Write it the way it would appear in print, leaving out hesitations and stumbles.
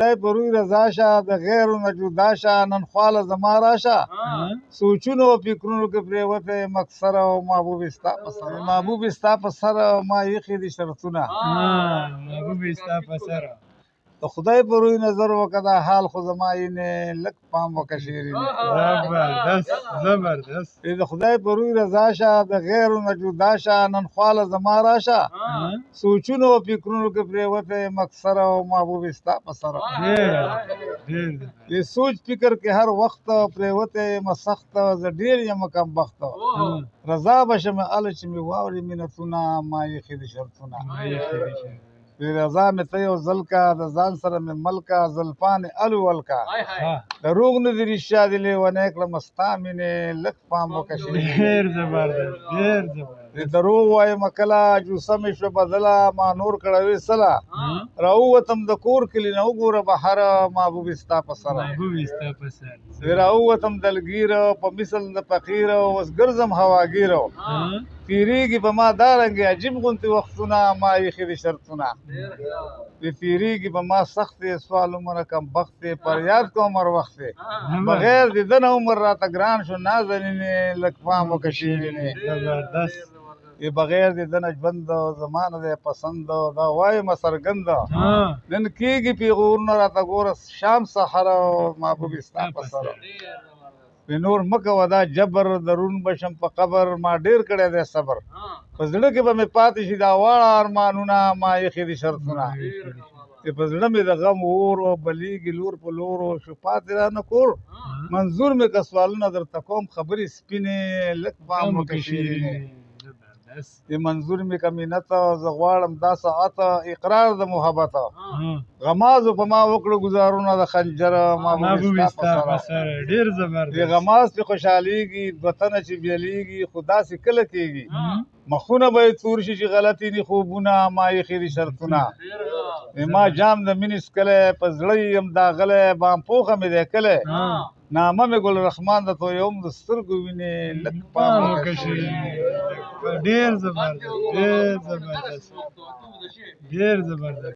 خدای په روی رضا شه د غیرو نه جدا شه نن خواله زما راشه سوچونو او فکرونو کې پرېوتی یم اکثره او محبوب ستا په سر محبوب ستا په سر ما ایښي دي شرطونه محبوب ستا په سر د خدای په روی نظر وکړه دا حال خو زما یینې لږ پام وکړه شیرینې زبردست د خدای په روی رضا شه د غیرو نه جدا شه نن خواله زما راشه سوچونو او فکرونو کې پرېوتی یم اکثره او محبوب ستا په سر د سوچ فکر کې هر وخت پرېوتی یم سخت زه ډېر یم کم بخته رضا به شمه هله چې مې واورې منتونه ما ایښي دي شرطونه رضا مې ته یو ځل کا د ځان سره مې مل کا زلفانې الول کا د روغ نه دي رښتیا دي لیونی کړم ستا مینې لږ پام وکړه ډېر زبردست ډېر زبردست د دروغ وایم کله جوسه مې شوه بدله ما نور کړوې سله راووتم د کور کلي نه وګوره بهر محبوب ستا په سره محبوب ستا په سر راووتم دلګیره په مثل د فقیره اوس ګرځم هواګیره تیریږي په ما دارنګې عجیب غوندې وختونه ما ایښي دي شرطونه تیریږي په ما سخت دی سوال عمره کم بخت دی پر یاد کوم هر وخت دی بغیر د ده نه عمر راته ګران شو نازنینې لږ پام وکړه شیرینې زبردست بغیر د ده نه ژوند زما نه دی پسند دا وایم څرګند نن کېږي پیغورونه راته ګوره شام سحر محبوب ستا په سر نور مه کوه دا جبر درون بشم په قبر ما ډېر کړی دی صبر په زړه کې به مې پاتې شي دا واړه ارمانونه ما ایښي دي شرطونه په زړه مې د غم اور او بلیږي لور په لورو شو پاتې رانه کور منظور مې که سوالونه درته کوم خبرې سپینې لږ پام وکړه شیرینې د منظور مې که مینت زه غواړم دا ساعت اقرار د محبت غمازو په ما وکړو ګزارونه د خنجر محبوب ستا په سر ډېر زبردست د غماز پې خوشحالېږي دوه تنه چې بیلیږي خو داسې کله کېږي مخونه به یې تور شي چې غلطي دي خوبونه ما ایښي دي شرطونه ما جام د مینې څکلی په زړه یم داغلی بام پوخه مې دی کلی نامه مې ګل رحمان د تویوم د سترګو وینې لږ پام وکړه شیرینې ډېر زبردست ډېر زبردست ډېر زبردست